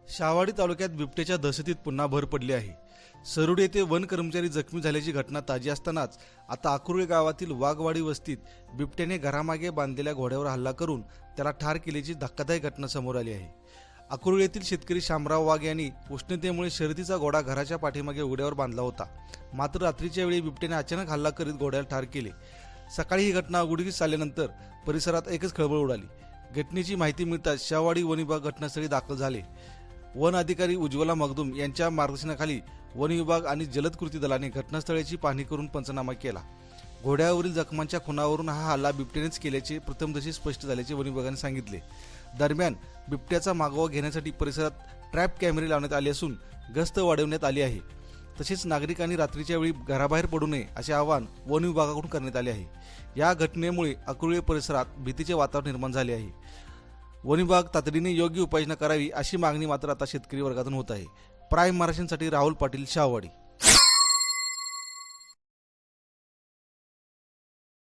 शहावाडी तालुक्यात बिबट्याच्या दहशतीत पुन्हा भर पडली आहे। सरुड येथे वन कर्मचारी जखमी झाल्याची घटना ताजी असतानाच आता अकुर्ळे गावातील वाघवाडी वस्तीत बिबट्याने घरामागे बांधलेल्या घोड्यावर हल्ला करून त्याला ठार केल्याची धक्कादायक घटना समोर आली आहे। अकुर्ळे येथील शेतकरी शामराव वाघ यांनी उष्णतेमुळे शर्यतीचा घोडा घराच्या पाठीमागे उघड्यावर बांधला होता, मात्र रात्रीच्या वेळी बिबट्याने अचानक हल्ला करीत घोड्याला ठार केले। सकाळी ही घटना उघडकीस आल्यानंतर परिसरात एकच खळबळ उडाली। घटनेची माहिती मिळताच शहावाडी वन विभाग घटनास्थळी दाखल झाले। वन अधिकारी उज्ज्वला मगदूम यांच्या मार्गदर्शनाखाली वन विभाग आणि जलद कृती दलाने घटनास्थळाची पाहणी करून पंचनामा केला। घोड्यावरील जखमांच्या खुणावरून हा हल्ला बिबट्यानेच केल्याचे प्रथमदर्शी स्पष्ट झाल्याचे वन विभागाने सांगितले। दरम्यान बिबट्याचा मागोवा घेण्यासाठी परिसरात ट्रॅप कॅमेरे लावण्यात आले असून गस्त वाढवण्यात आली आहे। तसेच नागरिकांनी रात्रीच्या वेळी घराबाहेर पडू नये असे आवाहन वन विभागाकडून करण्यात आले आहे। या घटनेमुळे अकुर्ळे परिसरात भीतीचे वातावरण निर्माण झाले आहे। वन विभाग तातडीने योग्य उपाययोजना करावी अशी मागणी मात्र आता शेतकरी वर्गातून होत आहे। प्राईम महाराष्ट्रासाठी राहुल पाटील, शहावाडी।